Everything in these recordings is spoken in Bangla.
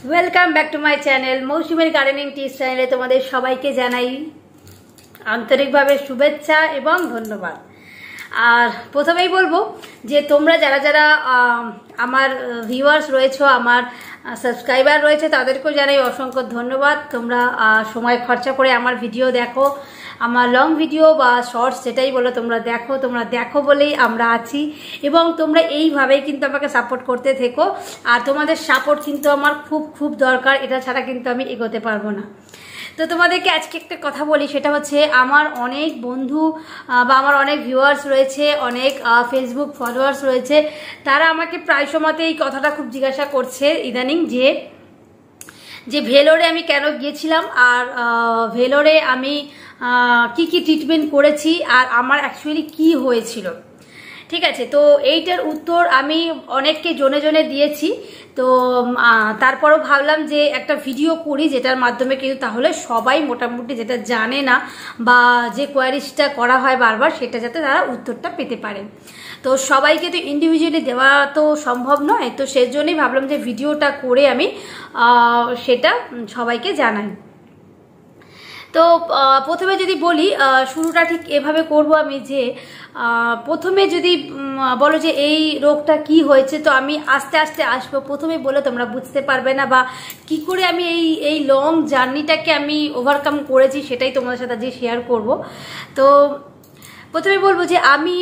Welcome back to my channel মৌসুমীর গার্ডেনিং টিপস চ্যানেলে তোমাদের সবাইকে জানাই আন্তরিকভাবে শুভেচ্ছা এবং ধন্যবাদ। আর প্রথমেই বলবো যে তোমরা যারা যারা আমার ভিউয়ার্স রয়েছে, আমার সাবস্ক্রাইবার রয়েছে, তাদেরকেও জানাই অসংখ্য ধন্যবাদ। তোমরা সময় খরচা করে আমার ভিডিও দেখো, আমার লং ভিডিও বা শর্টস যেটাই বলো তোমরা দেখো বলেই আমরা আছি এবং তোমরা এইভাবেই কিন্তু আমাকে সাপোর্ট করতে থেকো। আর তোমাদের সাপোর্ট কিন্তু আমার খুব খুব দরকার, এটা ছাড়া কিন্তু আমি এগোতে পারবো না। তো তোমাদেরকে আজকে একটা কথা বলি, সেটা হচ্ছে আমার অনেক বন্ধু বা আমার অনেক ভিউয়ার্স রয়েছে, অনেক ফেসবুক ফলোয়ার্স রয়েছে, তারা আমাকে প্রায় সময়তে এই কথাটা খুব জিজ্ঞাসা করছে ইদানিং যে ভেলোরে আমি কেন গিয়েছিলাম আর ভেলোরে আমি কি কি ট্রিটমেন্ট করেছি আর আমার অ্যাকচুয়ালি কি হয়েছিল। ঠিক আছে, তো এইটার উত্তর আমি অনেককে জনে জনে দিয়েছি। তো তারপরও ভাবলাম যে একটা ভিডিও করি যেটার মাধ্যমে কিন্তু তাহলে সবাই মোটামুটি যেটা জানে না বা যে কোয়ারিজটা করা হয় বারবার, সেটা যাতে তারা উত্তরটা পেতে পারে। তো সবাইকে তো ইন্ডিভিজুয়ালি দেওয়া তো সম্ভব নয়, তো সেই জন্যই ভাবলাম যে ভিডিওটা করে আমি সেটা সবাইকে জানাই। তো প্রথমে যদি বলি, শুরুটা ঠিক এভাবে করব আমি যে প্রথমে যদি বলো যে এই রোগটা কি হয়েছে, তো আমি আস্তে আস্তে আসবো। প্রথমে বলে তোমরা বুঝতে পারবে না বা কি করে আমি এই লং জার্নিটাকে আমি ওভারকাম করেছি, সেটাই তোমাদের সাথে আজকে শেয়ার করব। তো প্রথমে বলবো যে আমি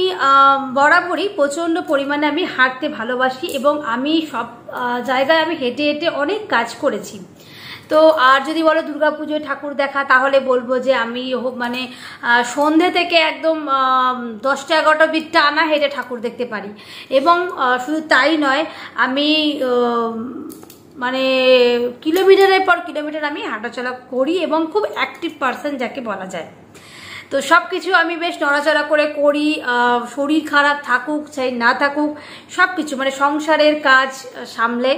বরাবরই প্রচণ্ড পরিমাণে আমি হাঁটতে ভালোবাসি এবং আমি সব জায়গায় আমি হেঁটে হেঁটে অনেক কাজ করেছি। তো আর যদি বলো দুর্গাপুজোয় ঠাকুর দেখা, তাহলে বলবো যে আমি মানে সন্ধে থেকে একদম 10টা-11টা অবধি টানা হেঁটে ঠাকুর দেখতে পারি। এবং শুধু তাই নয়, আমি মানে কিলোমিটারের পর কিলোমিটার আমি হাঁটাচলা করি এবং খুব অ্যাক্টিভ পারসন যাকে বলা যায়। তো সব কিছু আমি বেশ নড়াচড়া করে করি, শরীর খারাপ থাকুক চাই না থাকুক, সব কিছু মানে সংসারের কাজ সামলে।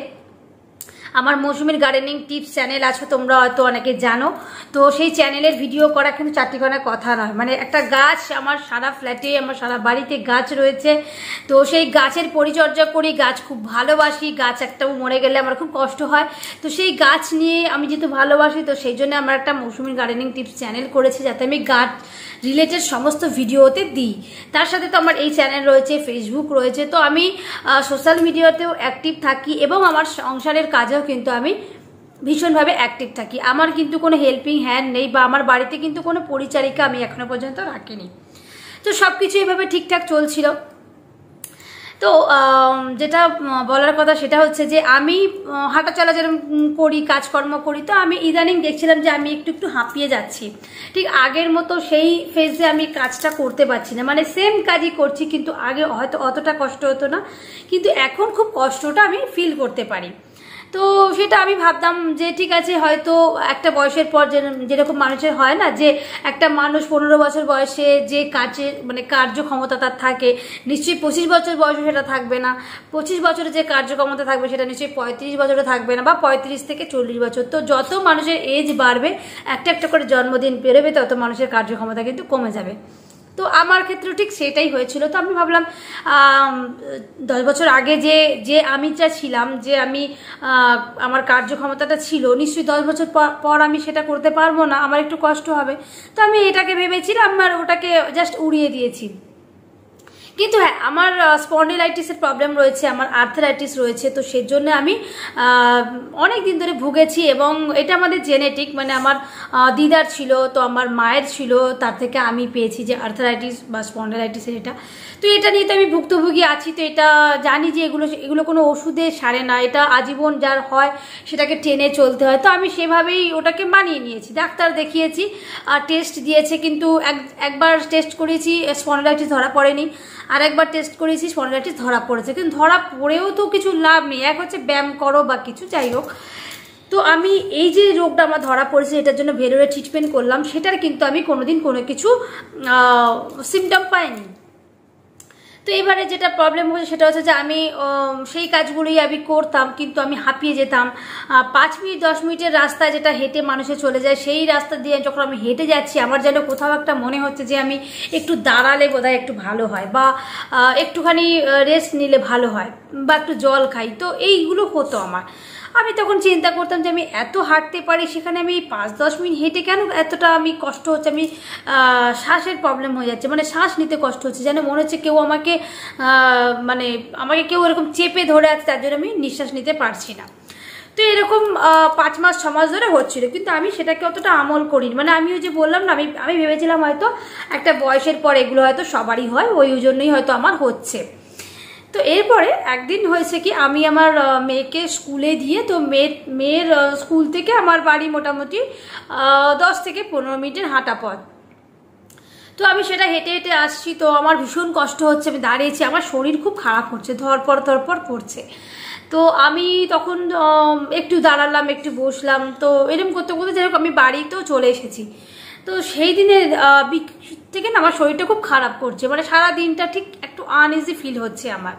আমার মৌসুমীর গার্ডেনিং টিপস চ্যানেল আছে, তোমরা হয়তো অনেকে জানো। তো সেই চ্যানেলের ভিডিও করা কিন্তু চারটিখানা কথা নয়, মানে একটা গাছ, আমার সারা ফ্ল্যাটে আমার সারা বাড়িতে গাছ রয়েছে, তো সেই গাছের পরিচর্যা করি, গাছ খুব ভালোবাসি। গাছ একটাও মরে গেলে আমার খুব কষ্ট হয়, তো সেই গাছ নিয়ে আমি যেহেতু ভালোবাসি, তো সেই জন্য আমার একটা মৌসুমীর গার্ডেনিং টিপস চ্যানেল করেছি যাতে আমি গাছ রিলেটেড সমস্ত ভিডিওতে দিই। তার সাথে তো আমার এই চ্যানেল রয়েছে, ফেসবুক রয়েছে, তো আমি সোশ্যাল মিডিয়াতেও অ্যাক্টিভ থাকি এবং আমার সংসারের কাজেও কিন্তু আমি ভীষণভাবে অ্যাক্টিভ থাকি। আমার কিন্তু কোনো হেল্পিং হ্যান্ড নেই বা আমার বাড়িতে কিন্তু কোনো পরিচারিকা আমি এখনো পর্যন্ত রাখিনি। তো সব কিছু এভাবে ঠিকঠাক চলছিল। তো যেটা বলার কথা সেটা হচ্ছে যে আমি হাঁটাচলা যেরকম করি, কাজকর্ম করি, তো আমি ইদানিং দেখছিলাম যে আমি একটু একটু হাঁপিয়ে যাচ্ছি। ঠিক আগের মতো সেই ফেজে আমি কাজটা করতে পারছি না, মানে সেম কাজই করছি, কিন্তু আগে হয়তো অতটা কষ্ট হতো না, কিন্তু এখন খুব কষ্টটা আমি ফিল করতে পারি। তো সেটা আমি ভাবতাম যে ঠিক আছে, হয়তো একটা বয়সের পর যেরকম মানুষের হয় না যে একটা মানুষ 15 বছর বয়সে যে কাজের মানে কার্যক্ষমতা তার থাকে, নিশ্চয়ই 25 বছর বয়সে সেটা থাকবে না। 25 বছরে যে কার্যক্ষমতা থাকবে সেটা নিশ্চয়ই 35 বছরে থাকবে না, বা 35 থেকে 40 বছর। তো যত মানুষের এজ বাড়বে, একটা একটা করে জন্মদিন পেরোবে, তত মানুষের কার্যক্ষমতা কিন্তু কমে যাবে। তো আমার ক্ষেত্রে ঠিক সেটাই হয়েছিল। তো আমি ভাবলাম 10 বছর আগে যে আমি যা ছিলাম, যে আমি আমার কার্যক্ষমতাটা ছিল, নিশ্চয়ই 10 বছর পর আমি সেটা করতে পারবো না, আমার একটু কষ্ট হবে। তো আমি এটাকে ভেবেছিলাম আর ওটাকে জাস্ট উড়িয়ে দিয়েছি। কিন্তু হ্যাঁ, আমার স্পন্ডিলাইটিসের প্রবলেম রয়েছে, আমার আর্থারাইটিস রয়েছে, তো সেজন্য আমি অনেক দিন ধরে ভুগেছি এবং এটা আমাদের জেনেটিক, মানে আমার দিদার ছিল, তো আমার মায়ের ছিল, তার থেকে আমি পেয়েছি যে আর্থারাইটিস বা স্পন্ডিলাইটিসের এটা। তো এটা নিয়ে তো আমি ভুক্তভোগী আছি, তো এটা জানি যে এগুলো কোনো ওষুধে সারে না, এটা আজীবন যার হয় সেটাকে টেনে চলতে হয়। তো আমি সেভাবেই ওটাকে মানিয়ে নিয়েছি, ডাক্তার দেখিয়েছি আর টেস্ট দিয়েছে, কিন্তু একবার টেস্ট করেছি স্পন্ডিলাইটিস ধরা পড়েনি, আর একবার টেস্ট করেছি স্পন্ডিলাইটিস ধরা পড়েছে, কিন্তু ধরা পড়েও তো কিছু লাভ নেই। এক হচ্ছে ব্যায়াম করো বা কিছু, যাই হোক। তো আমি এই যে রোগটা আমার ধরা পড়েছে, এটার জন্য ভেলোরে ট্রিটমেন্ট করলাম, সেটার কিন্তু আমি কোনোদিন কোনো কিছু সিমটম পাইনি। তো এবারে যেটা প্রবলেম হচ্ছে সেটা হচ্ছে যে আমি সেই কাজগুলোই আমি করতাম, কিন্তু আমি হাঁপিয়ে যেতাম। 5 মিনিট 10 মিনিটের রাস্তা যেটা হেঁটে মানুষে চলে যায়, সেই রাস্তা দিয়ে যখন আমি হেঁটে যাচ্ছি, আমার যেন কোথাও একটা মনে হচ্ছে যে আমি একটু দাঁড়ালে বোধহয় একটু ভালো হয়, বা একটুখানি রেস্ট নিলে ভালো হয়, বা একটু জল খাই। তো এইগুলো হতো আমার। আমি তখন চিন্তা করতাম যে আমি এত হাঁটতে পারি, সেখানে আমি 5-10 মিনিট হেঁটে কেন এতটা আমি কষ্ট হচ্ছে, আমি শ্বাসের প্রবলেম হয়ে যাচ্ছে, মানে শ্বাস নিতে কষ্ট হচ্ছে, যেন মনে হচ্ছে কেউ আমাকে মানে আমাকে কেউ এরকম চেপে ধরে আছে, তার জন্য আমি নিঃশ্বাস নিতে পারছি না। তো এরকম 5 মাস 6 মাস ধরে হচ্ছিল, কিন্তু আমি সেটাকে অতটা আমল করিনি। মানে আমি ওই যে বললাম না, আমি ভেবেছিলাম হয়তো একটা বয়সের পর এগুলো হয়তো সবারই হয়, ওই জন্যই হয়তো আমার হচ্ছে। তো এরপরে একদিন হয়েছে কি, আমি আমার মেয়েকে স্কুলে দিয়ে, তো মেয়ের স্কুল থেকে আমার বাড়ি মোটামুটি 10 থেকে 15 মিনিটের হাঁটা পথ। তো আমি সেটা হেঁটে হেঁটে আসছি, তো আমার ভীষণ কষ্ট হচ্ছে, আমি দাঁড়িয়েছি, আমার শরীর খুব খারাপ করছে, ধরপড় করছে। তো আমি তখন একটু দাঁড়ালাম, একটু বসলাম, তো এরকম করতে করতে যাই হোক আমি বাড়িতেও চলে এসেছি। তো সেই দিনের থেকে না আমার শরীরটা খুব খারাপ করছে, মানে সারা দিনটা ঠিক একটু আনইজি ফিল হচ্ছে আমার।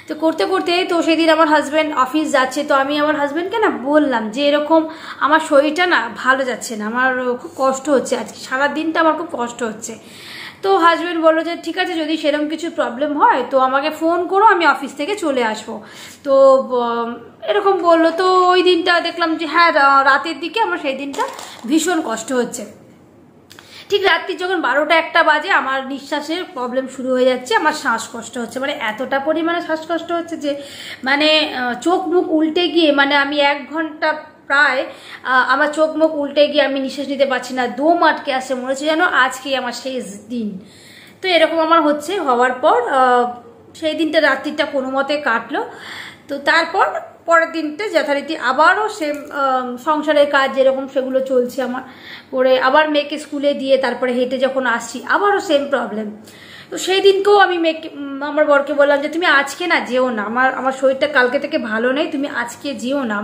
তো করতে করতে তো সেদিন আমার হাজব্যান্ড অফিস যাচ্ছে, তো আমি আমার হাজব্যান্ডকে না বললাম যে এরকম আমার শরীরটা না ভালো যাচ্ছে না, আমার খুব কষ্ট হচ্ছে, আজকে সারা দিনটা আমার খুব কষ্ট হচ্ছে। তো হাজব্যান্ড বললো যে ঠিক আছে, যদি সেরকম কিছু প্রবলেম হয় তো আমাকে ফোন করো, আমি অফিস থেকে চলে আসবো। তো এরকম বললো। তো ওই দিনটা দেখলাম যে হ্যাঁ, রাতের দিকে আমার সেই দিনটা ভীষণ কষ্ট হচ্ছে। ঠিক রাত্রি যখন 12টা-1টা বাজে আমার নিঃশ্বাসের প্রবলেম শুরু হয়ে যাচ্ছে, আমার শ্বাসকষ্ট হচ্ছে, মানে এতটা পরিমাণে শ্বাসকষ্ট হচ্ছে যে মানে চোখ মুখ উল্টে গিয়ে, মানে আমি 1 ঘন্টা প্রায় আমার চোখ মুখ উল্টে গিয়ে আমি নিঃশ্বাস নিতে পারছি না, দম আটকে আসছে, মনে হচ্ছে যেন আজকেই আমার শেষ দিন। তো এরকম আমার হচ্ছে, হওয়ার পর সেই দিনটা রাত্রিটা কোনো মতে কাটলো। তো তারপর পরের দিনটা যথারীতি আবারও সেম সংসারের কাজ যেরকম সেগুলো চলছে আমার, করে আবার মেয়েকে স্কুলে দিয়ে তারপরে হেঁটে যখন আসছি আবারও সেম প্রবলেম। তো সেই দিনকেও আমি আমার বরকে বললাম যে তুমি আজকে না যেও না, আমার শরীরটা কালকে থেকে ভালো নেই, তুমি আজকে যেও না,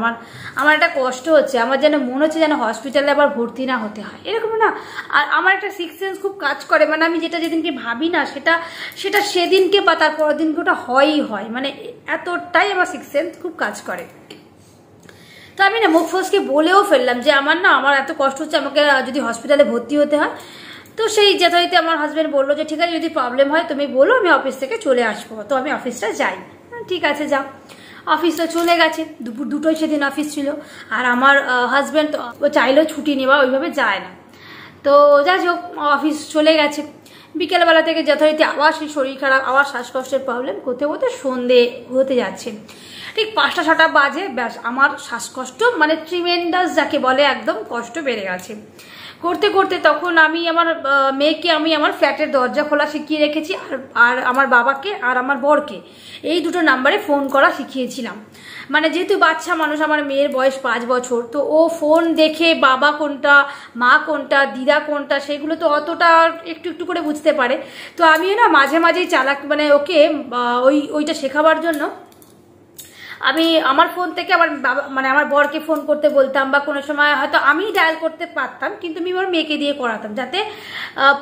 আমার একটা কষ্ট হচ্ছে, আমার যেন মনে হচ্ছে যেন হসপিটালে আবার ভর্তি না হতে হয়, এরকম না। আর আমার একটা সিক্স সেন্স খুব কাজ করে, মানে আমি যেটা যেদিনকে ভাবি না সেটা সেদিনকে বা তার পরের দিনকে ওটা হয়ই হয়, মানে এতটাই আমার সিক্স সেন্স খুব কাজ করে। তো আমি না মুখ ফসকে বলেও ফেললাম যে আমার এত কষ্ট হচ্ছে, আমাকে যদি হসপিটালে ভর্তি হতে হয়। তো সেই যথারীতি আমার হাজব্যান্ড বললো যে ঠিক আছে, যদি প্রবলেম হয় তুমি বলো, আমি অফিস থেকে চলে আসবো। তো আমি অফিসটা যাই, ঠিক আছে যাও। অফিসটা চলে গেছে, দুপুর 2টোয় সেদিন অফিস ছিল, আর আমার হাজব্যান্ড ও চাইলেও ছুটি নেওয়া ওইভাবে যায় না। তো যাই হোক অফিস চলে গেছে। বিকেলবেলা থেকে যথারীতি আবার সেই শরীর খারাপ, আবার শ্বাসকষ্টের প্রবলেম, করতে করতে সন্ধে হতে যাচ্ছে। ঠিক 5টা-6টা বাজে, ব্যাস আমার শ্বাসকষ্ট মানে ট্রিমেন্ডাস যাকে বলে, একদম কষ্ট বেড়ে গেছে। করতে করতে তখন আমি আমার মেয়েকে আমি আমার ফ্ল্যাটের দরজা খোলা শিখিয়ে রেখেছি, আর আমার বাবাকে আর আমার বরকে এই 2টো নাম্বারে ফোন করা শিখিয়েছিলাম। মানে যেহেতু বাচ্চা মানুষ, আমার মেয়ের বয়স 5 বছর, তো ও ফোন দেখে বাবা কোনটা, মা কোনটা, দিদা কোনটা, সেগুলো তো অতটা একটু একটু করে বুঝতে পারে। তো আমিও না মাঝে মাঝেই চালাক, মানে ওকে ওইটা শেখাবার জন্য আমি আমার ফোন থেকে আমার বাবা মানে আমার বরকে ফোন করতে বলতাম, বা কোনো সময় হয়তো আমি ডায়াল করতে পারতাম, কিন্তু আমি আমার মেয়েকে দিয়ে করাতাম, যাতে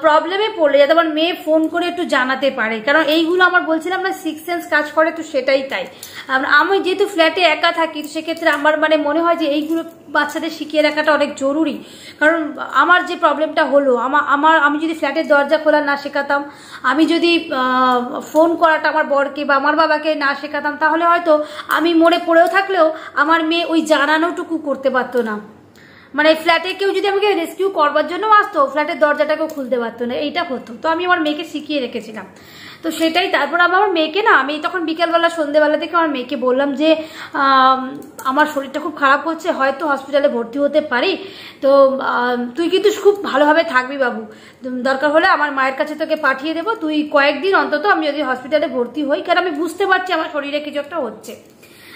প্রবলেমে পড়লে যাতে আমার মেয়ে ফোন করে একটু জানাতে পারে। কারণ এইগুলো আমার বলছিলাম না সিক্স সেন্স কাজ করে, তো সেটাই তাই। আমি যেহেতু ফ্ল্যাটে একা থাকি, তো সেক্ষেত্রে আমার মানে মনে হয় যে এইগুলো বাচ্চাদের শিখিয়ে রাখাটা অনেক জরুরি। কারণ আমার যে প্রবলেমটা হলো, আমি যদি ফ্ল্যাটের দরজা খোলা না শেখাতাম, আমি যদি ফোন করাটা আমার বরকে বা আমার বাবাকে না শেখাতাম, তাহলে হয়তো আমি মরে পড়েও থাকলেও আমার মেয়ে ওই জানানোটুকু করতে পারতো না। মানে ফ্ল্যাটে কেউ যদি আমাকে রেস্কিউ করবার জন্য আসতো, ফ্ল্যাটের দরজাটাকেও খুলতে পারতো না, এইটা হতো। তো আমি আমার মেয়েকে শিখিয়ে রেখেছিলাম, তো সেটাই। তারপর আমার মেয়েকে না আমি তখন বিকেলবেলা সন্ধ্যেবেলা থেকে আমার মেয়েকে বললাম যে আমার শরীরটা খুব খারাপ হচ্ছে, হয়তো হসপিটালে ভর্তি হতে পারি, তো তুই কিন্তু খুব ভালোভাবে থাকবি বাবু, দরকার হলে আমার মায়ের কাছে তোকে পাঠিয়ে দেবো, তুই কয়েকদিন অন্তত আমি যদি হসপিটালে ভর্তি হই, কারণ আমি বুঝতে পারছি আমার শরীরে কিছু একটা হচ্ছে,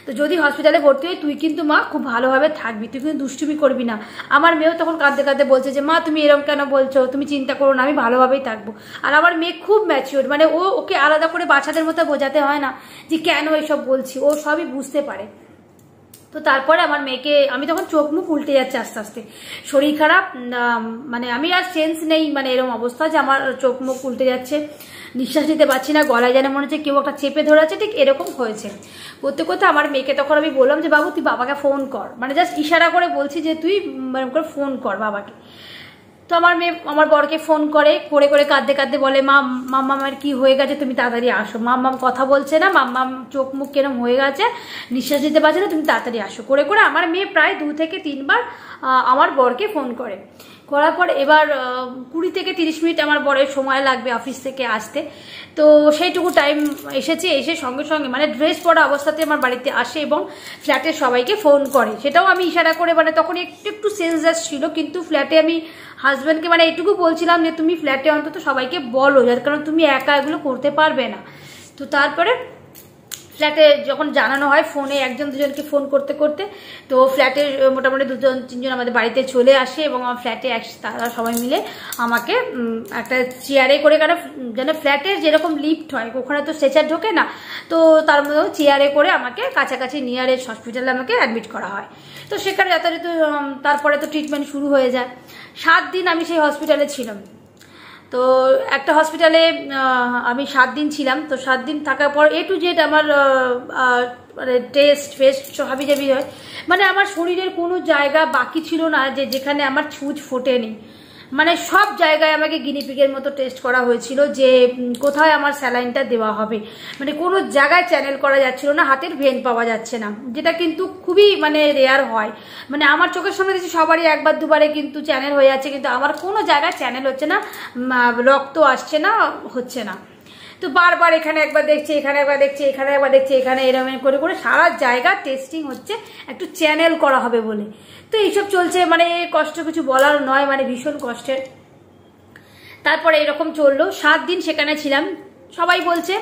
তো যদি হসপিটালে ভর্তি হই তুই কিন্তু মা খুব ভালোভাবে থাকবি, তুই কিন্তু দুষ্টুমি করবি না। আমার মেয়েও তখন কাঁদতে কাঁদতে বলছে যে মা তুমি এরকম কেন বলছো, তুমি চিন্তা করো না, আমি ভালোভাবেই থাকবো। আর আমার মেয়ে খুব ম্যাচিওর, মানে ওকে আলাদা করে বাচ্চাদের মতো বোঝাতে হয় না যে কেন এসব বলছি, ও সবই বুঝতে পারে। তো তারপরে আমার মেয়েকে আমি তখন চোখ মুখ উল্টে যাচ্ছে আস্তে আস্তে, শরীর খারাপ, মানে আমি আর সেন্স নেই, মানে এরকম অবস্থা যে আমার চোখ মুখ উল্টে যাচ্ছে, নিঃশ্বাস নিতে পারছি না, গলায় যেন মনে হচ্ছে কেউ একটা চেপে ধরে আছে, ঠিক এরকম হয়েছে। করতে করতে আমার মেয়েকে তখন আমি বললাম যে বাবু তুই বাবাকে ফোন কর, মানে জাস্ট ইশারা করে বলছি যে তুই এরকম করে ফোন কর বাবাকে। তো আমার মেয়ে আমার বরকে ফোন করে করে করে কাঁদতে কাঁদতে বলে, মাম্মামের কি হয়ে গেছে, তুমি তাড়াতাড়ি আসো, মাম্মাম কথা বলছে না, মাম্মাম চোখ মুখ কেরম হয়ে গেছে, নিঃশ্বাস দিতে পারছে না, তুমি তাড়াতাড়ি আসো। করে করে আমার মেয়ে প্রায় 2 থেকে 3 বার আমার বরকে ফোন করে। করার পর এবার 20 থেকে 30 মিনিট আমার বরের সময় লাগবে অফিস থেকে আসতে। তো সেইটুকু টাইম এসেছে, এসে সঙ্গে সঙ্গে মানে ড্রেস পরা অবস্থাতে আমার বাড়িতে আসে এবং ফ্ল্যাটের সবাইকে ফোন করে। সেটাও আমি ইশারা করে, মানে তখন একটু একটু সেন্স ছিল, কিন্তু ফ্ল্যাটে আমি হাজব্যান্ডকে মানে এইটুকু বলছিলাম যে তুমি ফ্ল্যাটে অন্তত সবাইকে বলো, যার কারণ তুমি একা এগুলো করতে পারবে না। তো তারপরে ফ্ল্যাটে যখন জানানো হয় ফোনে, একজন দুজনকে ফোন করতে করতে, তো ফ্ল্যাটের মোটামুটি 2-3 জন আমাদের বাড়িতে চলে আসে এবং আমার ফ্ল্যাটে তারা সবাই মিলে আমাকে একটা চেয়ারে করে, কারণ যেন ফ্ল্যাটের যেরকম লিফট হয় ওখানে তো স্ট্রেচার ঢোকে না, তো তার মধ্যে চেয়ারে করে আমাকে কাছাকাছি নিয়ারেস্ট হসপিটালে আমাকে অ্যাডমিট করা হয়। তো সেখানে যথারীতি তারপরে তো ট্রিটমেন্ট শুরু হয়ে যায়। 7 দিন আমি সেই হসপিটালে ছিলাম। তো একটা হসপিটালে আমি 7 দিন ছিলাম। তো 7 দিন থাকার পর A to Z আমার মানে টেস্ট ফেস্ট হাবিজাবি হয়, মানে আমার শরীরের কোনো জায়গা বাকি ছিল না যেখানে আমার ছুঁচ ফোটেনি। মানে সব জায়গায় আমাকে গিনিপিগের মতো টেস্ট করা হয়েছিল যে কোথায় আমার স্যালাইনটা দেওয়া হবে, মানে কোনো জায়গায় চ্যানেল করা যাচ্ছিল না, হাতের ভেন পাওয়া যাচ্ছে না, যেটা কিন্তু খুবই মানে রেয়ার হয়। মানে আমার চোখের সামনে দেখছি সবারই 1 2 বারে কিন্তু চ্যানেল হয়ে যাচ্ছে, কিন্তু আমার কোনো জায়গায় চ্যানেল হচ্ছে না, রক্ত আসছে না, হচ্ছে না। তো বারবার এখানে একবার দেখছি, এখানে একবার দেখছি, এখানে একবার দেখছি, এখানে এরকম করে করে সারা জায়গা টেস্টিং হচ্ছে একটু চ্যানেল করা হবে বলে। তো এইসব চলছে, মানে কষ্ট কিছু বলার নয়, মানে ভীষণ কষ্টের। তারপরে এরকম চললো 7 দিন সেখানে ছিলাম। সবাই বলছে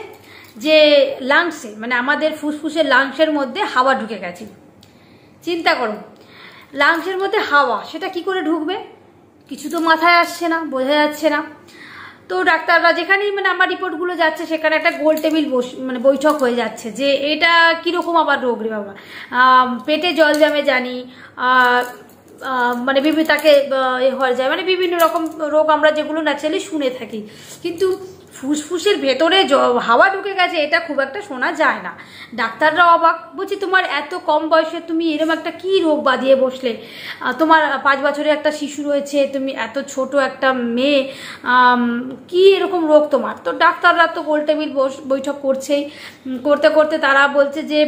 যে লাংসে, মানে আমাদের ফুসফুসের লাংসের মধ্যে হাওয়া ঢুকে গেছে। চিন্তা করো, লাংসের মধ্যে হাওয়া, সেটা কি করে ঢুকবে, কিছু তো মাথায় আসছে না, বোঝা যাচ্ছে না। তো ডাক্তাররা যেখানেই মানে আমার রিপোর্টগুলো যাচ্ছে সেখানে একটা গোল টেবিল মানে বৈঠক হয়ে যাচ্ছে যে এটা কীরকম আবার রোগ রে বাবা, পেটে জল জমে জানি, মানে তাকে হয়ে যায়, মানে বিভিন্ন রকম রোগ আমরা যেগুলো ন্যাচারালি শুনে থাকি, কিন্তু ফুসফুসের ভেতরে হাওয়া ঢুকে গেছে এটা খুব একটা শোনা যায় না। ডাক্তাররা অবাক, বলছি তোমার এত কম বয়সে তুমি এরকম একটা কি রোগ বাঁধিয়ে বসলে, তোমার 5 বছরের একটা শিশু রয়েছে, তুমি এত ছোট একটা মেয়ে, কি এরকম রোগ তোমার। তো ডাক্তাররা তো গোল টেবিল বৈঠক করছেই, করতে করতে তারা বলছে যে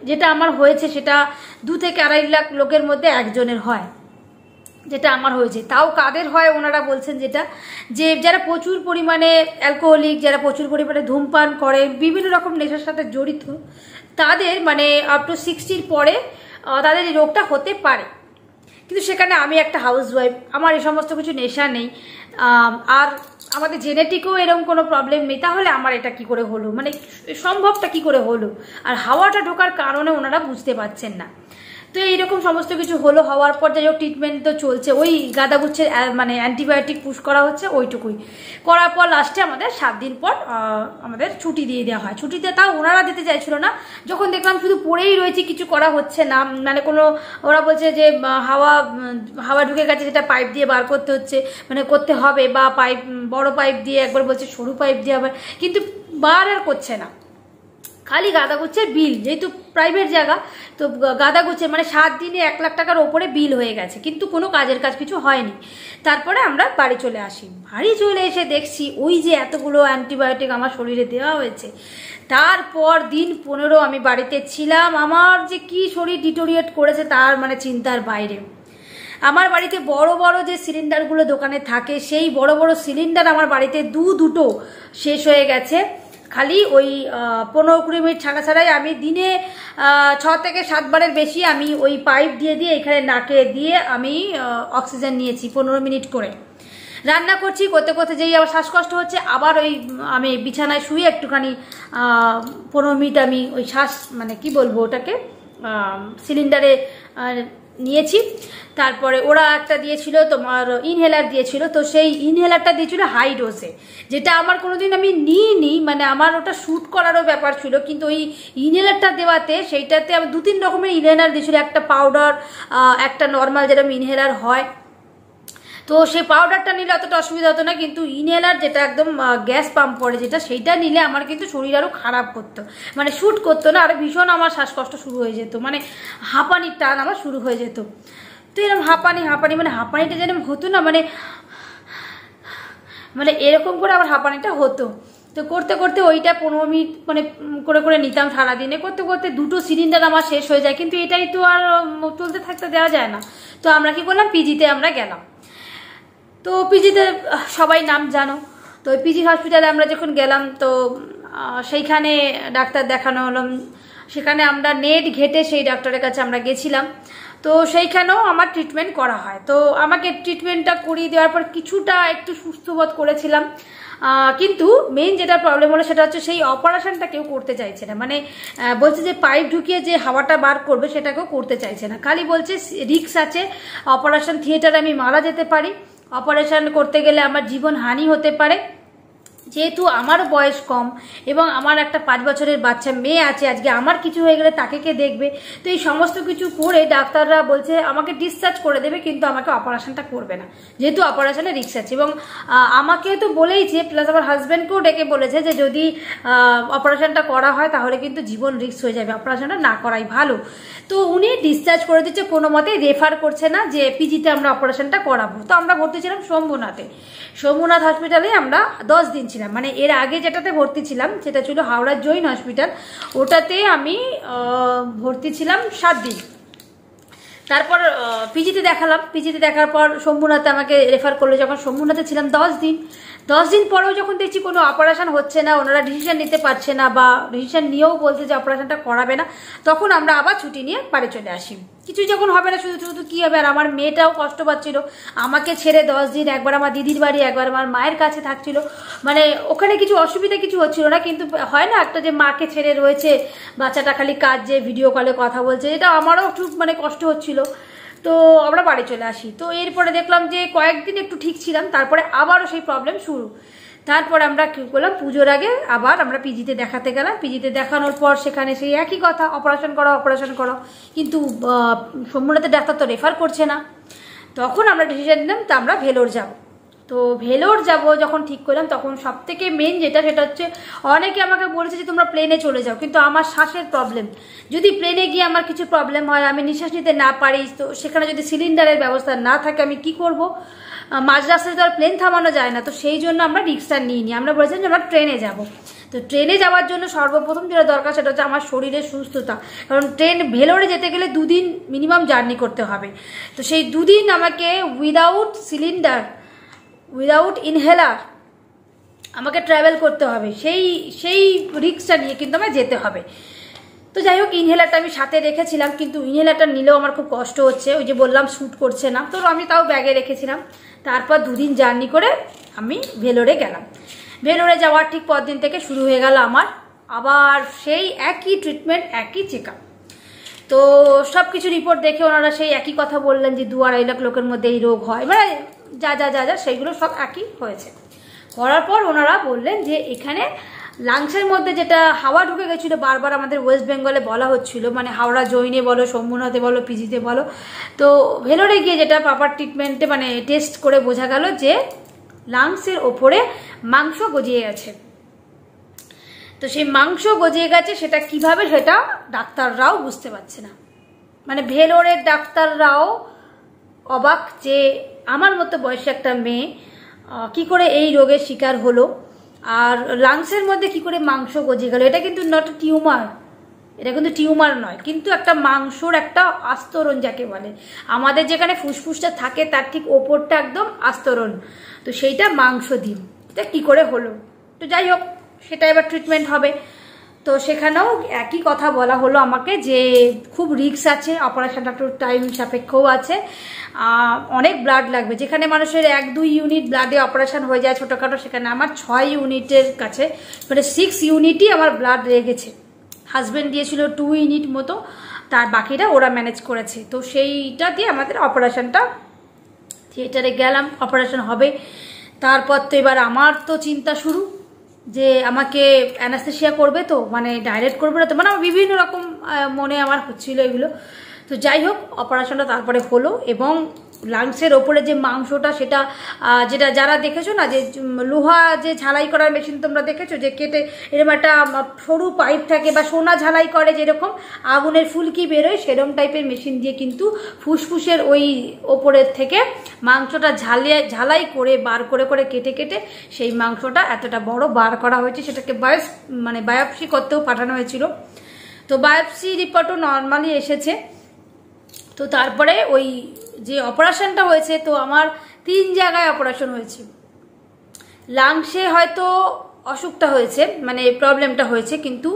যেটা আমার হয়েছে সেটা 2 থেকে 2.5 লাখ লোকের মধ্যে একজনের হয়, যেটা আমার হয়েছে। তাও কাদের হয় ওনারা বলছেন যেটা, যে যারা প্রচুর পরিমাণে অ্যালকোহলিক, যারা প্রচুর পরিমাণে ধূমপান করে, বিভিন্ন রকম নেশার সাথে জড়িত, তাদের মানে আপ টু 60-র পরে তাদের এই রোগটা হতে পারে। কিন্তু সেখানে আমি একটা হাউসওয়াইফ, আমার এই সমস্ত কিছু নেশা নেই, আর আমাদের জেনেটিকও এরকম কোনো প্রবলেম নেই, তাহলে আমার এটা কি করে হলো, মানে সম্ভবটা কি করে হলো। আর হাওয়াটা ঢোকার কারণে ওনারা বুঝতে পারছেন না। তো এইরকম সমস্ত কিছু হলো, হওয়ার পর যাই হোক ট্রিটমেন্ট তো চলছে, ওই গাঁদাগুচ্ছের মানে অ্যান্টিবায়োটিক পুশ করা হচ্ছে, ওইটুকুই করার পর লাস্টে আমাদের 7 দিন পর আমাদের ছুটি দিয়ে দেওয়া হয়। ছুটিতে তাও ওনারা দিতে চাইছিল না, যখন দেখলাম শুধু পড়েই রয়েছে, কিছু করা হচ্ছে না, মানে কোনো, ওরা বলছে যে হাওয়া ঢুকে গেছে, সেটা পাইপ দিয়ে বার করতে হচ্ছে, মানে করতে হবে, বা পাইপ বড় পাইপ দিয়ে, একবার বলছে সরু পাইপ দিয়ে আবার, কিন্তু বার আর করছে না, খালি গাঁদাগুচ্ছের বিল, যেহেতু প্রাইভেট জায়গা, তো গাঁদাগুচ্ছের মানে 7 দিনে 1 লাখ টাকার ওপরে বিল হয়ে গেছে, কিন্তু কোনো কাজের কাজ কিছু হয়নি। তারপরে আমরা বাড়ি চলে আসি। বাড়ি চলে এসে দেখছি ওই যে এতগুলো অ্যান্টিবায়োটিক আমার শরীরে দেওয়া হয়েছে। তারপর দিন 15 আমি বাড়িতে ছিলাম, আমার যে কি শরীর ডিটোরিয়েট করেছে তার মানে চিন্তার বাইরে। আমার বাড়িতে বড় বড় যে সিলিন্ডারগুলো দোকানে থাকে, সেই বড় বড় সিলিন্ডার আমার বাড়িতে দুটো শেষ হয়ে গেছে। খালি ওই 15-20 মিনিট ছাড়া ছাড়াই আমি দিনে 6 থেকে 7 বারের বেশি আমি ওই পাইপ দিয়ে এখানে নাকে দিয়ে আমি অক্সিজেন নিয়েছি 15 মিনিট করে। রান্না করছি, করতে করতে যেই আবার শ্বাসকষ্ট হচ্ছে, আবার ওই আমি বিছানায় শুয়ে একটুখানি 15 মিনিট আমি ওই শ্বাস মানে কি বলবো ওটাকে সিলিন্ডারে নিয়েছি। তারপরে ওরা একটা দিয়েছিল তোমার ইনহেলার দিয়েছিল, তো সেই ইনহেলারটা দিয়েছিল হাই ডোজে, যেটা আমার কোনোদিন আমি নিইনি, মানে আমার ওটা শ্যুট করারও ব্যাপার ছিল, কিন্তু ওই ইনহেলারটা দেওয়াতে সেইটাতে আমি 2-3 রকমের ইনহেলার দিয়েছিল, একটা পাউডার, একটা নর্মাল যেরকম ইনহেলার হয়। তো সেই পাউডারটা নিলে অতটা অসুবিধা হতো না, কিন্তু ইনহেলার যেটা একদম গ্যাস পাম্প পড়ে যেটা, সেইটা নিলে আমার কিন্তু শরীর আরও খারাপ করতো, মানে শ্যুট করতো না, আর ভীষণ আমার শ্বাসকষ্ট শুরু হয়ে যেত, মানে হাঁপানির টান আমার শুরু হয়ে যেত। তো এরকম হাঁপানি হাঁপানি, মানে হাঁপানিটা যেরকম হতো না, মানে মানে এরকম করে আবার হাঁপানিটা হতো। তো করতে করতে ওইটা 15 মিনিট মানে করে করে নিতাম সারাদিনে, করতে করতে 2টো সিলিন্ডার আমার শেষ হয়ে যায়। কিন্তু এটাই তো আর চলতে থাকতে দেওয়া যায় না। তো আমরা কি করলাম, পিজিতে আমরা গেলাম। তো পিজিতে সবাই নাম জানো, তো ওই পিজি হসপিটালে আমরা যখন গেলাম তো সেইখানে ডাক্তার দেখানো হলো। সেখানে আমরা নেট ঘেটে সেই ডাক্তারের কাছে আমরা গেছিলাম। তো সেইখানেও আমার ট্রিটমেন্ট করা হয়। তো আমাকে ট্রিটমেন্টটা করিয়ে দেওয়ার পর কিছুটা একটু সুস্থ বোধ করেছিলাম। কিন্তু মেইন যেটা প্রবলেম হলো সেটা হচ্ছে সেই অপারেশনটা কেউ করতে চাইছে না। মানে বলছে যে পাইপ ঢুকিয়ে যে হাওয়াটা বার করবে সেটা কেউ করতে চাইছে না। খালি বলছে রিস্ক আছে, অপারেশন থিয়েটারে আমি মারা যেতে পারি, অপারেশন করতে গেলে আমার জীবন হানি হতে পারে। যেহেতু আমার বয়স কম এবং আমার একটা 5 বছরের বাচ্চা মেয়ে আছে, আজকে আমার কিছু হয়ে গেলে তাকে কে দেখবে। তো এই সমস্ত কিছু করে ডাক্তাররা বলছে আমাকে ডিসচার্জ করে দেবে, কিন্তু আমাকে অপারেশনটা করবে না, যেহেতু অপারেশনে রিস্ক আছে। এবং আমাকে তো বলেইছে, প্লাস আমার হাজব্যান্ডকেও ডেকে বলেছে যে যদি অপারেশনটা করা হয় তাহলে কিন্তু জীবন রিস্ক হয়ে যাবে, অপারেশনটা না করাই ভালো। তো উনি ডিসচার্জ করে দিচ্ছে, কোনো মতেই রেফার করছে না যে পিজিতে আমরা অপারেশনটা করাবো। তো আমরা ভর্তি ছিলাম শম্ভুনাথে, শম্ভুনাথ হসপিটালে আমরা 10 দিন ছিলাম। মানে এর আগে যেটাতে ভর্তি ছিলাম সেটা ছিল হাওড়ার জৈন হসপিটাল, ওটাতে আমি ভর্তি ছিলাম 7 দিন। তারপর পিজিতে দেখালাম, পিজিতে দেখার পর শম্ভুনাথে আমাকে রেফার করলো। যখন শম্ভুনাথে ছিলাম 10 দিন, 10 দিন পরেও যখন দেখছি কোনো অপারেশন হচ্ছে না, ওনারা ডিসিশন নিতে পারছে না বা ডিসিশন নিয়েও বলছে যে অপারেশনটা করাবে না, তখন আমরা আবার ছুটি নিয়ে বাড়ি চলে আসি। কিছুই যখন হবে না, শুধু শুধু কী হবে। আর আমার মেয়েটাও কষ্ট পাচ্ছিল, আমাকে ছেড়ে 10 দিন একবার আমার দিদির বাড়ি, একবার আমার মায়ের কাছে থাকছিল। মানে ওখানে কিছু অসুবিধা কিছু হচ্ছিল না, কিন্তু হয় না একটা যে মাকে ছেড়ে রয়েছে, বাচ্চাটা খালি কাঁদছে, ভিডিও কলে কথা বলছে, এটা আমারও একটু মানে কষ্ট হচ্ছিল। তো আমরা বাড়ি চলে আসি। তো এরপরে দেখলাম যে কয়েকদিন একটু ঠিক ছিলাম, তারপরে আবারও সেই প্রবলেম শুরু। তারপর আমরা কী করলাম, পুজোর আগে আবার আমরা পিজিতে দেখাতে গেলাম। পিজিতে দেখানোর পর সেখানে সেই একই কথা, অপারেশন করো অপারেশন করো, কিন্তু শম্ভুনাথের ডাক্তার তো রেফার করছে না। তখন আমরা ডিসিশন নিলাম তা আমরা ভেলোর যাব। তো ভেলোর যাব যখন ঠিক করলাম, তখন সব থেকে মেন যেটা সেটা হচ্ছে, অনেকে আমাকে বলেছে যে তোমরা প্লেনে চলে যাও, কিন্তু আমার শ্বাসের প্রবলেম, যদি প্লেনে গিয়ে আমার কিছু প্রবলেম হয়, আমি নিঃশ্বাস নিতে না পারি, তো সেখানে যদি সিলিন্ডারের ব্যবস্থা না থাকে আমি কি করব? মাঝ রাস্তায় তো আর প্লেন থামানো যায় না। তো সেই জন্য আমরা রিক্সা নিইনি, আমরা বলেছিলাম যে আমরা ট্রেনে যাব। তো ট্রেনে যাওয়ার জন্য সর্বপ্রথম যেটা দরকার সেটা হচ্ছে আমার শরীরের সুস্থতা, কারণ ট্রেন ভেলোরে যেতে গেলে 2 দিন মিনিমাম জার্নি করতে হবে। তো সেই 2 দিন আমাকে উইদাউট সিলিন্ডার, উইদাউট ইনহেলার আমাকে ট্রাভেল করতে হবে, সেই রিক্সটা নিয়ে কিন্তু আমায় যেতে হবে। তো যাই হোক, ইনহেলারটা আমি সাথে রেখেছিলাম, কিন্তু ইনহেলারটা নিলেও আমার খুব কষ্ট হচ্ছে, ওই যে বললাম শ্যুট করছে না, তো আমি তাও ব্যাগে রেখেছিলাম। তারপর 2 দিন জার্নি করে আমি ভেলোরে গেলাম। ভেলোরে যাওয়ার ঠিক পরদিন থেকে শুরু হয়ে গেল আমার আবার সেই একই ট্রিটমেন্ট, একই চেক আপ। তো সব কিছু রিপোর্ট দেখে ওনারা সেই একই কথা বললেন যে 2-2.5 লাখ লোকের মধ্যে এই রোগ হয়, মানে যা যা যা যা সেইগুলো সব একই হয়েছে। করার পর ওনারা বললেন যে এখানে লাংসের মধ্যে যেটা হাওয়া ঢুকে গেছিলো, বারবার আমাদের ওয়েস্ট বেঙ্গলে বলা হচ্ছিল, মানে হাওড়া জৈনে বলো, শম্ভুনাথে বলো, পিজিতে বলো, তো ভেলোরে গিয়ে যেটা প্রপার ট্রিটমেন্টে মানে টেস্ট করে বোঝা গেল যে লাংসের ওপরে মাংস গজিয়ে গেছে। তো সেই মাংস গজিয়ে গেছে, সেটা কিভাবে সেটা ডাক্তাররাও বুঝতে পারছে না। মানে ভেলোরের ডাক্তাররাও অবাক যে আমার মতো বয়সী একটা মেয়ে কি করে এই রোগের শিকার হলো, আর লাংসের মধ্যে কি করে মাংস গজিয়ে গেল। এটা কিন্তু নট টিউমার, এটা কিন্তু টিউমার নয়, কিন্তু একটা মাংসর একটা আস্তরণ যাকে বলে। আমাদের যেখানে ফুসফুসটা থাকে তার ঠিক ওপরটা একদম আস্তরণ, তো সেইটা মাংস ডিম। এটা কী করে হলো? তো যাই হোক, সেটা এবার ট্রিটমেন্ট হবে। তো সেখানেও একই কথা বলা হলো আমাকে যে খুব রিস্ক আছে, অপারেশনটা একটু টাইম সাপেক্ষও আছে, অনেক ব্লাড লাগবে। যেখানে মানুষের 1-2 ইউনিট ব্লাডে অপারেশন হয়ে যায় ছোটোখাটো, সেখানে আমার 6 ইউনিটের কাছে, মানে 6 ইউনিটই আমার ব্লাড লেগেছে। হাজব্যান্ড দিয়েছিল 2 ইউনিট মতো, তার বাকিটা ওরা ম্যানেজ করেছে। তো সেইটা দিয়ে আমাদের অপারেশনটা, থিয়েটারে গেলাম, অপারেশন হবে। তারপর তো এবার আমার তো চিন্তা শুরু যে আমাকে অ্যানাস্থেশিয়া করবে, তো মানে ডাইরেক্ট করবে না তো, মানে বিভিন্ন রকম মনে আমার হচ্ছিল এগুলো। তো যাই হোক, অপারেশনটা তারপরে হলো এবং লাংসের ওপরে যে মাংসটা সেটা যেটা যারা দেখেছো না যে লোহা যে ঝালাই করার মেশিন তোমরা দেখেছো যে কেটে এরকম একটা সরু পাইপ থাকে বা সোনা ঝালাই করে যেরকম আগুনের ফুলকি বেরোয় সেরকম টাইপের মেশিন দিয়ে কিন্তু ফুসফুসের ওই ওপরের থেকে মাংসটা ঝালাই করে বার করে করে কেটে কেটে সেই মাংসটা এতটা বড় বার করা হয়েছে। সেটাকে বায়োপসি করতেও পাঠানো হয়েছিল। তো বায়োপসি রিপোর্টও নর্মালি এসেছে। তো তারপরে ওই যে অপারেশনটা হয়েছে, তো আমার 3 জায়গায় অপারেশন হয়েছে। লাংসে হয়তো অসুখটা হয়েছে, মানে প্রবলেমটা হয়েছে, কিন্তু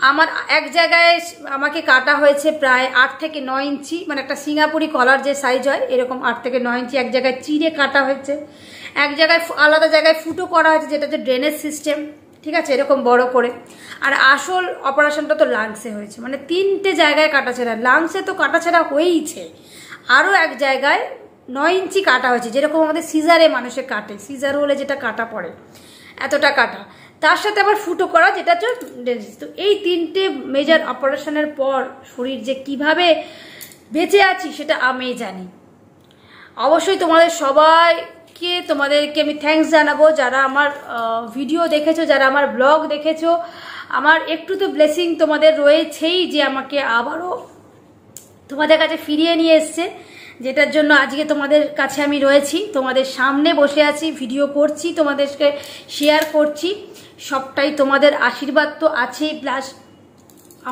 আমার এক জায়গায় আমাকে কাটা হয়েছে প্রায় 8 থেকে 9 ইঞ্চি, মানে একটা সিঙ্গাপুরি কলার যে সাইজ হয় এরকম 8 থেকে 9 ইঞ্চি এক জায়গায় চিড়ে কাটা হয়েছে। এক জায়গায় আলাদা জায়গায় ফুটো করা হয়েছে, যেটা হচ্ছে ড্রেনেজ সিস্টেম, ঠিক আছে, এরকম বড় করে। আর আসল অপারেশনটা তো লাংসে হয়েছে, মানে 3টে জায়গায় কাটাছেড়া। লাংসে তো কাটাছেড়া হয়েইছে, আরও এক জায়গায় 9 ইঞ্চি কাটা হয়েছে, যেরকম আমাদের সিজারে মানুষে কাটে, সিজার হলে যেটা কাটা পড়ে এতটা কাটা, তার সাথে আবার ফুটো করা যেটা হচ্ছে। তো এই 3টে মেজর অপারেশনের পর শরীর যে কিভাবে বেঁচে আছি সেটা আমি জানি। অবশ্যই তোমাদেরকে আমি থ্যাঙ্কস জানাবো যারা আমার ভিডিও দেখেছো, যারা আমার ব্লগ দেখেছো। আমার একটু তো ব্লেসিং তোমাদের রয়েছেই যে আমাকে আবারও তোমাদের কাছে ফিরিয়ে নিয়ে এসছে, যেটার জন্য আজকে তোমাদের কাছে আমি রয়েছি, তোমাদের সামনে বসে আছি, ভিডিও করছি, তোমাদেরকে শেয়ার করছি। সবটাই তোমাদের আশীর্বাদ তো আছেই, প্লাস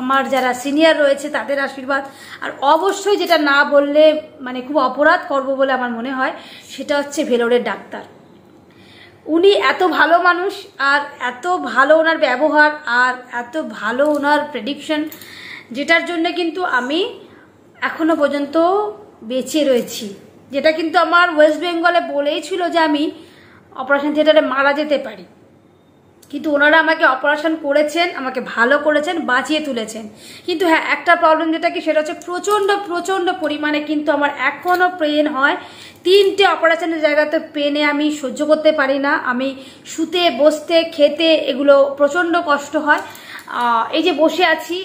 আমার যারা সিনিয়র রয়েছে তাদের আশীর্বাদ। আর অবশ্যই যেটা না বললে মানে খুব অপরাধ করব বলে আমার মনে হয়, সেটা হচ্ছে ভেলোরের ডাক্তার। উনি এত ভালো মানুষ, আর এত ভালো ওনার ব্যবহার, আর এত ভালো ওনার প্রেডিকশন, যেটার জন্য কিন্তু আমি এখনো পর্যন্ত বেঁচে রয়েছি। যেটা কিন্তু আমার ওয়েস্ট বেঙ্গলে বলেই ছিল যে আমি অপারেশন থিয়েটারে মারা যেতে পারি, কিন্তু ওনারা আমাকে অপারেশন করেছেন, আমাকে ভালো করেছেন, বাঁচিয়ে তুলেছেন। কিন্তু হ্যাঁ, একটা প্রবলেম যেটা কি সেটা হচ্ছে প্রচণ্ড পরিমাণে কিন্তু আমার এখনও পেন হয়। 3টে অপারেশনের জায়গাতে পেনে আমি সহ্য করতে পারি না। আমি শুতে বসতে খেতে এগুলো প্রচণ্ড কষ্ট হয়। এই যে বসে আছি,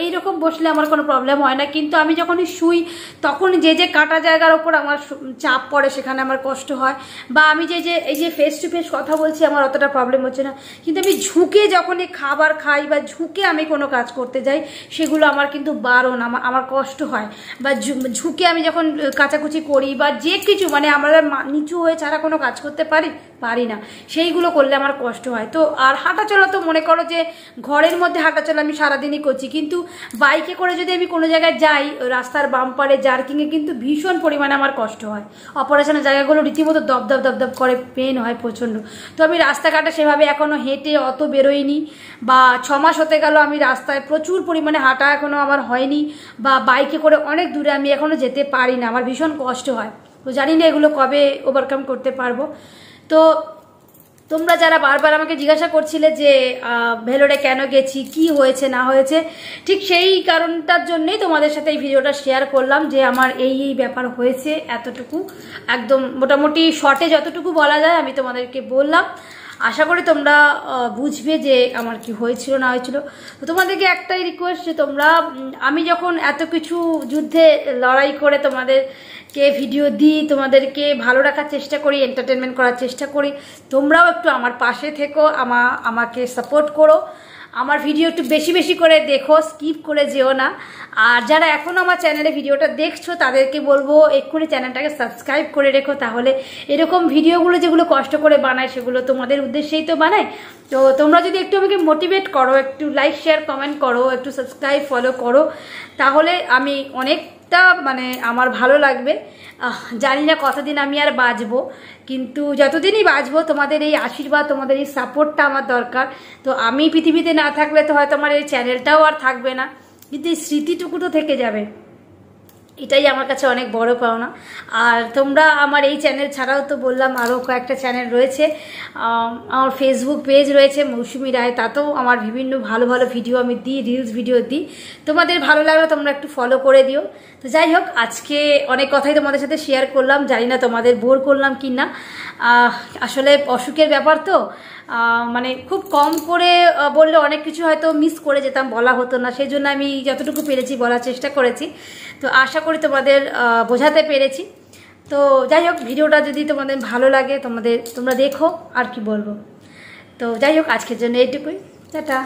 এইরকম বসলে আমার কোনো প্রবলেম হয় না, কিন্তু আমি যখনই শুই তখন যে কাটা জায়গার ওপর আমার চাপ পড়ে সেখানে আমার কষ্ট হয়। বা আমি এই যে ফেস টু ফেস কথা বলছি আমার অতটা প্রবলেম হচ্ছে না, কিন্তু আমি ঝুঁকে যখনই খাবার খাই বা ঝুঁকে আমি কোনো কাজ করতে যাই সেগুলো আমার কিন্তু বারণ, আমার কষ্ট হয়। বা ঝুঁকে আমি যখন কাচাকুচি করি বা যে কিছু মানে আমরা নিচু হয়ে ছাড়া কোনো কাজ করতে পারি না, সেইগুলো করলে আমার কষ্ট হয়। তো আর হাঁটাচলা তো মনে করো যে ঘরের মধ্যে হাঁটাচলা আমি সারাদিনই করছি, কিন্তু বাইকে করে যদি আমি কোনো জায়গায় যাই রাস্তার বাম্পারে জার্কিংয়ে কিন্তু ভীষণ পরিমাণে আমার কষ্ট হয়। অপারেশনের জায়গাগুলো রীতিমতো দপ করে পেন হয় প্রচণ্ড। তো আমি রাস্তাঘাটে সেভাবে এখনও হেঁটে অত বেরোইনি, বা 6 মাস হতে গেল আমি রাস্তায় প্রচুর পরিমাণে হাঁটা এখনও আমার হয়নি, বা বাইকে করে অনেক দূরে আমি এখনও যেতে পারি না, আমার ভীষণ কষ্ট হয়। তো জানি না এগুলো কবে ওভারকাম করতে পারবো। তো তোমরা যারা বারবার আমাকে জিজ্ঞাসা করছিলে যে ভেলোরে কেন গেছি, কি হয়েছে না হয়েছে, ঠিক সেই কারণটার জন্যই তোমাদের সাথে এই ভিডিওটা শেয়ার করলাম যে আমার এই ব্যাপার হয়েছে। এতটুকু একদম মোটামুটি শর্টে যতটুকু বলা যায় আমি তোমাদেরকে বললাম। আশা করি তোমরা বুঝবে যে আমার কি হয়েছিল না হয়েছিল। তো তোমাদেরকে একটাই রিকোয়েস্ট যে তোমরা, আমি যখন এত কিছু যুদ্ধে লড়াই করে তোমাদেরকে ভিডিও দিই, তোমাদেরকে ভালো রাখার চেষ্টা করি, এন্টারটেনমেন্ট করার চেষ্টা করি, তোমরাও একটু আমার পাশে থেকো, আমাকে সাপোর্ট করো। আমার ভিডিও একটু বেশি করে দেখো, স্কিপ করে যেও না। আর যারা এখনও আমার চ্যানেলে ভিডিওটা দেখছো তাদেরকে বলবো এক্ষুনি চ্যানেলটাকে সাবস্ক্রাইব করে রেখো, তাহলে এরকম ভিডিওগুলো যেগুলো কষ্ট করে বানায় সেগুলো তোমাদের উদ্দেশ্যেই তো বানায়। তো তোমরা যদি একটু আমাকে মোটিভেট করো, একটু লাইক শেয়ার কমেন্ট করো, একটু সাবস্ক্রাইব ফলো করো, তাহলে আমি অনেকটা মানে আমার ভালো লাগবে। জানি না কতদিন আমি আর বাঁচবো, কিন্তু যতদিনই বাঁচবো তোমাদের এই আশীর্বাদ, তোমাদের এই সাপোর্টটা আমার দরকার। তো আমি পৃথিবীতে না থাকলে তো হয়তো আমার এই চ্যানেলটাও আর থাকবে না, কিন্তু এই স্মৃতিটুকু তো থেকে যাবে, এটাই আমার কাছে অনেক বড় পাওনা। আর তোমরা আমার এই চ্যানেল ছাড়াও তো বললাম আরও কয়েকটা চ্যানেল রয়েছে, আমার ফেসবুক পেজ রয়েছে মৌসুমী রায়, তাতেও আমার বিভিন্ন ভালো ভিডিও আমি দিই, রিলস ভিডিও দিই। তোমাদের ভালো লাগলে তোমরা একটু ফলো করে দিও। তো যাই হোক, আজকে অনেক কথাই তোমাদের সাথে শেয়ার করলাম, জানি না তোমাদের বোর করলাম কি না। আসলে অসুখের ব্যাপার তো, মানে খুব কম করে বললে অনেক কিছু হয়তো মিস করে যেতাম, বলা হতো না, সেই জন্য আমি যতটুকু পেরেছি বলার চেষ্টা করেছি। তো আশা করি তোমাদের বোঝাতে পেরেছি। তো যাই হোক, ভিডিওটা যদি তোমাদের ভালো লাগে তোমরা দেখো, আর কি বলবো। তো যাই হোক, আজকের জন্য এইটুকুই, টাটা।